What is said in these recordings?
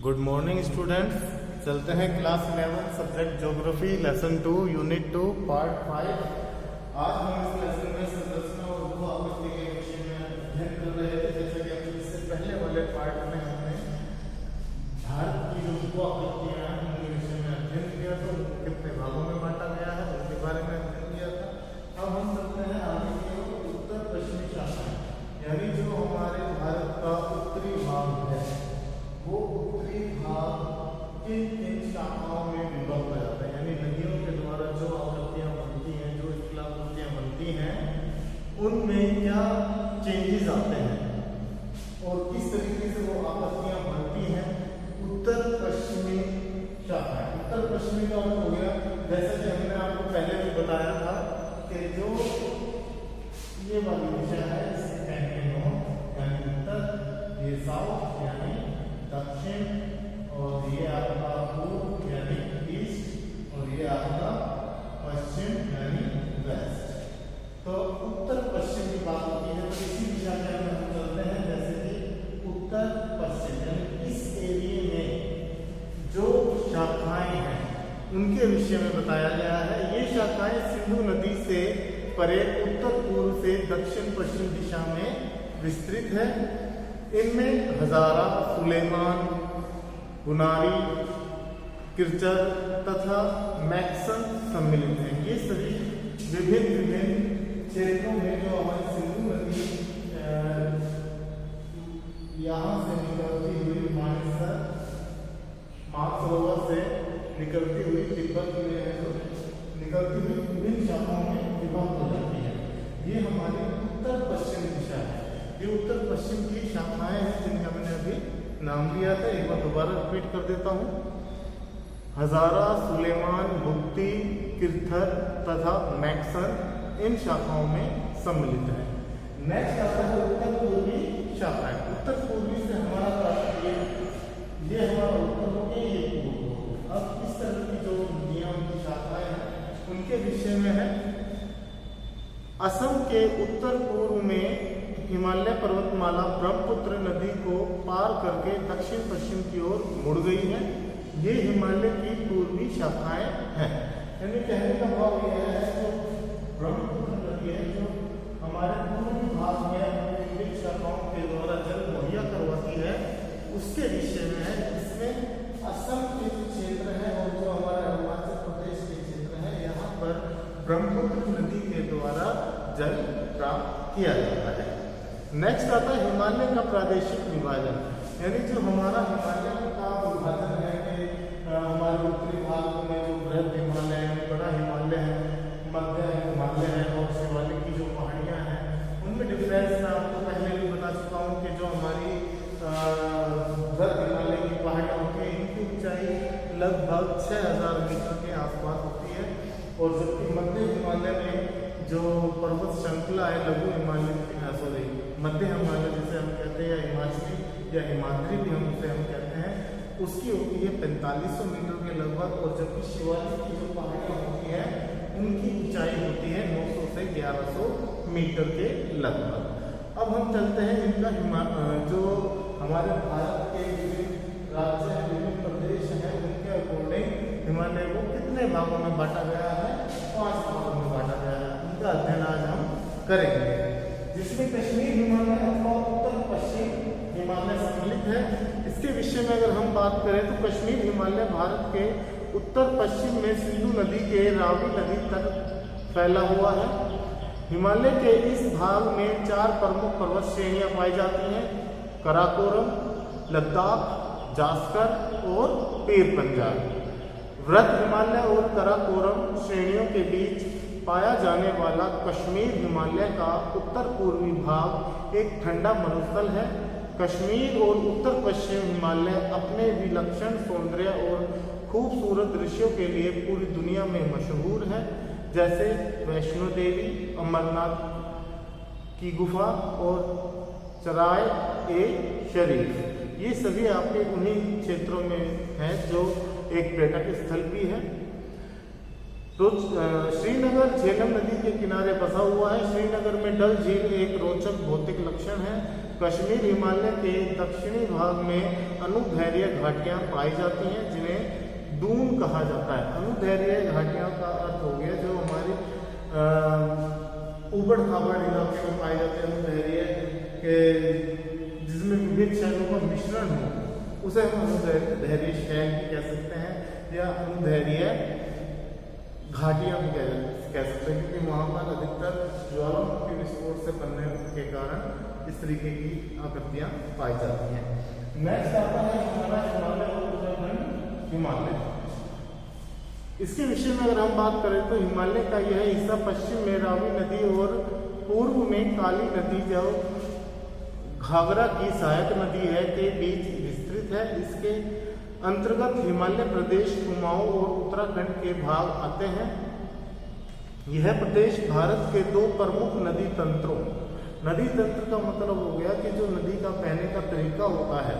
Good morning students. चलते हैं class 11 subject geography lesson 2 unit 2 part 5। आज हम इस लेसन में संरचना और भू आकृति के विषय में अध्ययन कर रहे थे। जैसे कि हम इससे पहले वाले पार्ट में हमने भारत की जो भू आकृतियां हैं उनके विषय में अध्ययन किया, तो कितने भागों में बांटा गया है उनके बारे में अध्ययन किया था। अब हम चलते हैं आगे की ओर। उत्तर पश्चिमी शाखाएं, यानी जो हमारे भारत का उत्तरी भाग है वो उत्तरी भाग किन किन शाखाओं में विभक्त हो जाता है, यानी नदियों के द्वारा जो आकृतियां बनती हैं, जो शिलाकृतियां बनती हैं, उनमें क्या चेंजेस आते हैं और किस तरीके से वो आकृतियां बनती हैं। उत्तर पश्चिमी शाखाएं, उत्तर पश्चिमी का अर्थ हो गया, जैसा कि हमने आपको पहले भी बताया था कि जो ये वाली दिशा है इसे कहेंगे नॉर्थ यानी उत्तर, ये साउथ यानी दक्षिण, और ये आपका पूर्व यानी ईस्ट, और ये आपका पश्चिम यानी वेस्ट। तो उत्तर पश्चिम की बात होती है तो इसी दिशा में हम चलते हैं। जैसे कि उत्तर पश्चिम यानी इस एरिया में जो शाखाएं हैं उनके विषय में बताया गया है। ये शाखाएं सिंधु नदी से परे उत्तर पूर्व से दक्षिण पश्चिम दिशा में विस्तृत है। इनमें हजारा, सुलेमान, गुनारी, किरचर तथा मैक्सन सम्मिलित हैं। ये सभी विभिन्न विभिन्न क्षेत्रों में जो हमारी सिंधु नदी यहाँ से निकलती हुई मानेसर मानसरोवर से निकलती हुई तिब्बत में निकलती हुई विभिन्न शाखाओं में विभक्त हो जाती है। ये हमारी उत्तर पश्चिम दिशा है। ये उत्तर पश्चिम की शाखाएं हैं जिनका मैंने अभी नाम लिया था। एक बार दोबारा रिपीट कर देता हूँ। हजारा, सुलेमान, भुक्ति, किरथर तथा मैक्सन इन शाखाओं में सम्मिलित है। नेक्स्ट आता है उत्तर पूर्वी शाखाएं। उत्तर पूर्वी से हमारा ये हमारा उत्तर हो गया, ये पूर्व हो गया। अब इस तरह की जो नदियां की शाखाएं हैं उनके विषय में है। असम के उत्तर पूर्व में हिमालय पर्वतमाला ब्रह्मपुत्र नदी को पार करके दक्षिण पश्चिम की ओर मुड़ गई है। ये हिमालय की पूर्वी शाखाएं हैं। यानी कहने का भाव यह है जो ब्रह्मपुत्र नदी है जो हमारे पूर्वी भाग में विभिन्न शाखाओं के द्वारा जल मुहैया करवाती है, उसके विषय में है। इसमें असम के क्षेत्र है और जो हमारे अरुणाचल प्रदेश के क्षेत्र है, यहाँ पर ब्रह्मपुत्र नदी के द्वारा जल प्राप्त किया जाता है। नेक्स्ट आता है हिमालय का प्रादेशिक विभाजन, यानी जो हमारा हिमालय का विभाजन है कि हमारे उत्तरी भाग में जो बृहद हिमालय है, बड़ा हिमालय है, मध्य हिमालय है और शिवालिक की जो पहाड़ियाँ हैं उनमें डिफरेंस मैं आपको पहले भी बता चुका हूँ कि जो हमारी बृहद हिमालय की पहाड़ियाँ होती हैं इनकी ऊंचाई लगभग 6000 मीटर के आसपास होती है, और जबकि मध्य हिमालय में जो पर्वत श्रृंखला है लघु हिमालय मध्य हिमालय जिसे हम कहते हैं या हिमाचली या हिमाद्री भी हम उसे हम कहते हैं, उसकी होती है 4500 मीटर के लगभग, और जबकि शिवालिक की जो पहाड़ियाँ होती हैं उनकी ऊंचाई होती है 900 से 1100 मीटर के लगभग। अब हम चलते हैं इनका जो हमारे भारत के विभिन्न राज्य हैं, विभिन्न प्रदेश हैं, उनके अकॉर्डिंग हिमालय को कितने भागों में बांटा गया है। 5 भागों में बांटा गया है। उनका अध्ययन आज हम करेंगे, जिसमें कश्मीर हिमालय अथवा उत्तर पश्चिम हिमालय सम्मिलित है। इसके विषय में अगर हम बात करें तो कश्मीर हिमालय भारत के उत्तर पश्चिम में सिंधु नदी के रावी नदी तक फैला हुआ है। हिमालय के इस भाग में 4 प्रमुख पर्वत श्रेणियां पाई जाती हैं: कराकोरम, लद्दाख, जास्कर और पीर पंजाल। वृहद हिमालय और कराकोरम श्रेणियों के बीच पाया जाने वाला कश्मीर हिमालय का उत्तर पूर्वी भाग एक ठंडा मरुस्थल है। कश्मीर और उत्तर पश्चिम हिमालय अपने विलक्षण सौंदर्य और खूबसूरत दृश्यों के लिए पूरी दुनिया में मशहूर है, जैसे वैष्णो देवी, अमरनाथ की गुफा और चराय ए शरीफ। ये सभी आपके उन्हीं क्षेत्रों में हैं जो एक पर्यटक स्थल भी है। तो श्रीनगर झेलम नदी के किनारे बसा हुआ है। श्रीनगर में डल झील एक रोचक भौतिक लक्षण है। कश्मीर हिमालय के दक्षिणी भाग में अनुदैर्घ्य घाटियां पाई जाती हैं जिन्हें दून कहा जाता है। अनुदैर्घ्य घाटियों का अर्थ हो गया जो हमारी ऊबड़ खाबड़ इलाके में पाए जाते हैं, अनुदैर्घ्य के जिसमें विभिन्न शैलों का मिश्रण हो, उसे हम अनुदैर्घ्य शैल भी कह सकते हैं या अनुदैर्घ्य घाटियां भी कह सकते हैं, क्योंकि वहाँ पर अधिकतर ज्वालामुखी विस्फोट से बनने के कारण इस तरीके की आकृतियां पाई जाती हैं। नेक्स्ट आता है हमारा हिमालय और उत्तराखंड हिमालय। इसके विषय में अगर हम बात करें तो हिमालय का यह हिस्सा पश्चिम में रावी नदी और पूर्व में काली नदी जो घाघरा की सहायक नदी है के बीच विस्तृत है। इसके अंतर्गत हिमालय प्रदेश, कुमाऊं और उत्तराखंड के भाग आते हैं। यह प्रदेश भारत के दो प्रमुख नदी तंत्रों, नदी तंत्र का मतलब हो गया कि जो नदी का बहने का तरीका होता है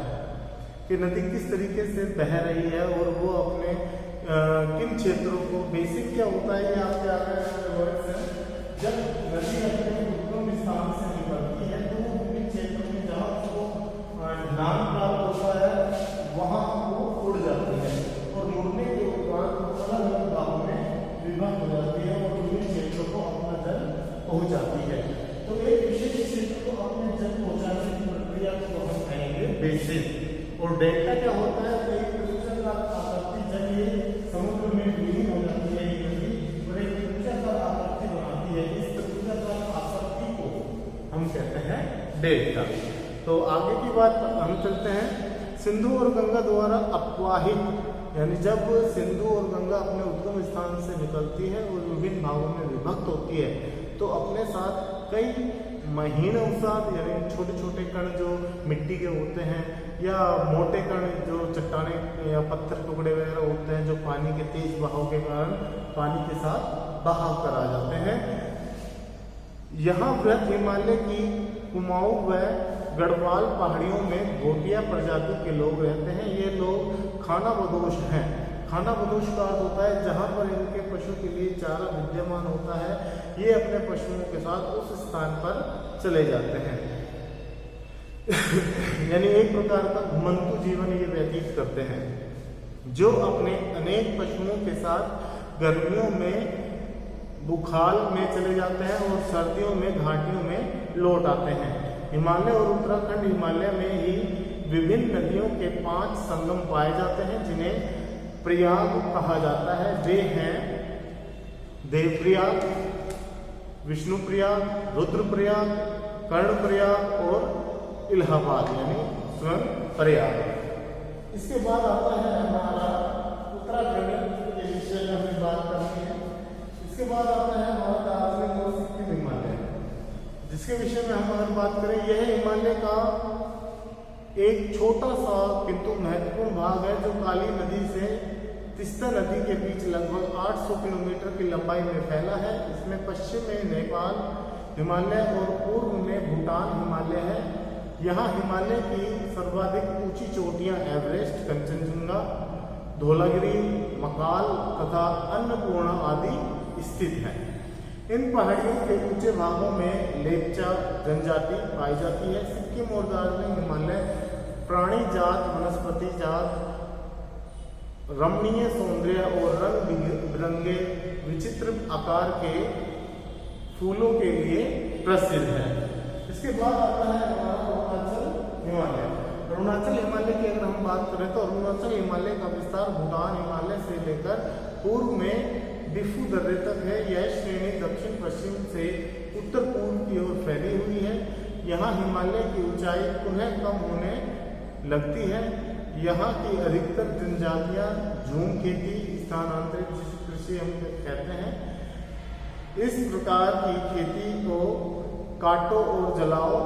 कि नदी किस तरीके से बह रही है और वो अपने किन क्षेत्रों को, बेसिक क्या होता है ये आपके आ रहा है। जब नदी अपने उद्गम स्थान से निकलती है तो वो विभिन्न क्षेत्रों में जहाँ उसको ढलान प्राप्त होता है वहाँ वो उड़ जाती है और मुड़ने के बाद अलग अलग भागों में विभक्त हो जाती है और विभिन्न क्षेत्रों को अपना जल पहुँचाती है। तो एक विशेष क्षेत्र को अपने जल पहुँचाने की प्रक्रिया को हम कहेंगे बेसिन। और डेल्टा क्या होता है, तो एक आकृति जब ये समुद्र में विलीन हो जाती है ये नदी और एक त्रिभुजाकार आकृति बनाती है, इस त्रिभुजाकार आकृति को हम कहते हैं डेल्टा। तो आगे की बात हम चलते हैं। सिंधु और गंगा द्वारा अपवाहित, यानी जब सिंधु और गंगा अपने उद्गम स्थान से निकलती है और विभिन्न भागों में विभक्त होती है तो अपने साथ कई महीन अवसाद यानी छोटे छोटे कण जो मिट्टी के होते हैं या मोटे कण जो चट्टाने या पत्थर टुकड़े वगैरह होते हैं जो पानी के तेज बहाव के कारण पानी के साथ बहाव कर आ जाते हैं। यहाँ वृहद हिमालय की कुमाऊं व गढ़वाल पहाड़ियों में घोटिया प्रजाति के लोग रहते हैं। ये लोग खानाबदोश हैं। खानाबदोश का अर्थ होता है जहाँ पर इनके पशु के लिए चारा विद्यमान होता है, ये अपने पशुओं के साथ उस स्थान पर चले जाते हैं। यानी एक प्रकार का घुमंतु जीवन ये व्यतीत करते हैं, जो अपने अनेक पशुओं के साथ गर्मियों में बुखाल में चले जाते हैं और सर्दियों में घाटियों में लौट आते हैं। हिमालय और उत्तराखंड हिमालय में ही विभिन्न नदियों के 5 संगम पाए जाते हैं जिन्हें प्रयाग कहा जाता है। वे हैं देवप्रयाग, विष्णुप्रयाग, रुद्रप्रयाग, कर्णप्रयाग और इलाहाबाद यानी स्वयं प्रयाग। इसके बाद आता है हमारा उत्तराखंड के विषय में हमें बात करनी है। इसके बाद आता है हमारा दार्जिलिंग और सिक्किम हिमालय, जिसके विषय में हम अगर बात करें, यह हिमालय का एक छोटा सा किंतु महत्वपूर्ण भाग है जो काली नदी से तीस्ता नदी के बीच लगभग 800 किलोमीटर की लंबाई में फैला है। इसमें पश्चिम में नेपाल हिमालय और पूर्व में भूटान हिमालय है। यहाँ हिमालय की सर्वाधिक ऊंची चोटियाँ एवरेस्ट, कंचनजंगा, धौलागिरी, मकाल तथा अन्नपूर्णा आदि स्थित हैं। इन पहाड़ियों के ऊंचे भागों में लेप्चा जनजाति पाई जाती है। सिक्किम और दार्जिलिंग हिमालय प्राणी जात, वनस्पति जात, रमणीय सौंदर्य और रंग बिरंगे विचित्र आकार के फूलों के लिए प्रसिद्ध है। इसके बाद आता है हमारा अरुणाचल हिमालय। अरुणाचल हिमालय की अगर हम बात करें तो अरुणाचल हिमालय का विस्तार भूटान हिमालय से लेकर पूर्व में डिफू दर्रे तक है। यह श्रेणी दक्षिण पश्चिम से उत्तर पूर्व की ओर फैली हुई है। यहाँ हिमालय की ऊंचाई पुनः कम होने लगती है। यहाँ की अधिकतर जनजातियाँ झूम खेती, स्थानांतरित कृषि हम कहते हैं, इस प्रकार की खेती को काटो और जलाओ,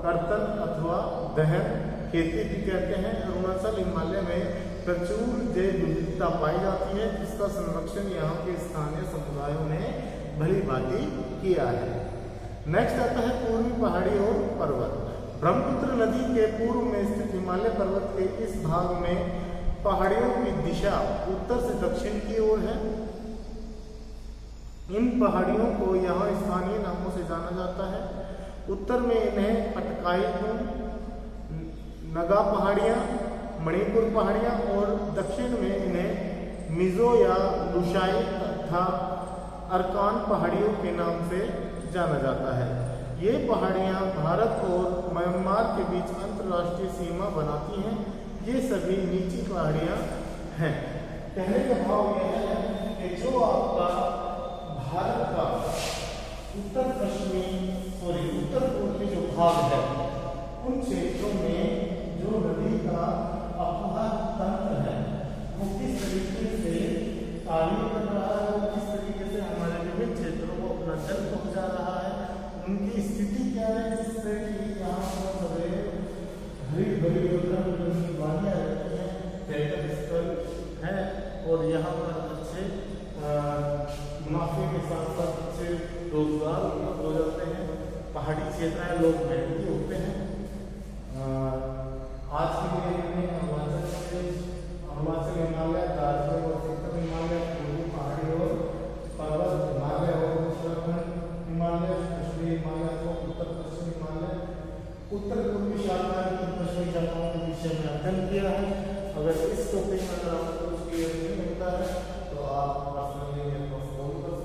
कर्तन अथवा दहन खेती भी कहते हैं। अरुणाचल हिमालय में प्रचुर जैव विविधता पाई जाती है जिसका संरक्षण यहाँ के स्थानीय समुदायों ने भली भांति किया है। नेक्स्ट आता है पूर्वी पहाड़ी और पर्वत। ब्रह्मपुत्र नदी के पूर्व में स्थित हिमालय पर्वत के इस भाग में पहाड़ियों की दिशा उत्तर से दक्षिण की ओर है। इन पहाड़ियों को यहाँ स्थानीय नामों से जाना जाता है। उत्तर में इन्हें पटकाई नगा पहाड़ियाँ, मणिपुर पहाड़ियाँ और दक्षिण में इन्हें मिजो या लुशाई तथा अरकान पहाड़ियों के नाम से जाना जाता है। ये पहाड़ियाँ भारत और म्यांमार के बीच अंतर्राष्ट्रीय सीमा बनाती हैं। ये सभी नीची पहाड़ियाँ हैं। कहने का भाव यह है कि जो आपका भारत का उत्तर पूर्वी जो भाग है, उन क्षेत्रों में जो नदी का अपवाह तंत्र है वो किस तरीके से कार्य कर रहा है, वो किस तरीके से हमारे विभिन्न क्षेत्रों को अपना जल पहुंचा रहा है, उनकी स्थिति क्या है, जिससे कि यहाँ पर सवेरे हरी भरी वादियाँ रहती हैं, पर्यटन स्थल है और यहाँ पर अच्छे मुनाफे के साथ साथ अच्छे रोजगार उपलब्ध हो जाते हैं। पहाड़ी क्षेत्र है, लोग मेहनती होते हैं। आज के लिए हमने अरुणाचल प्रदेश, अरुणाचल हिमालय, दार्जिलिंग और उत्तर हिमालय, पूर्वी पहाड़ी और पर्वत हिमालय और उत्तराखंड हिमालय, पश्चिमी हिमालय को उत्तर पश्चिम हिमालय, उत्तर पूर्वी शाखा उत्तर पश्चिमी शाखाओं के विषय में अध्ययन किया है। अगर इस टॉपिक में अगर आपको कुछ क्लियर नहीं होता है तो आप पर्सनली मेरे को फोन कर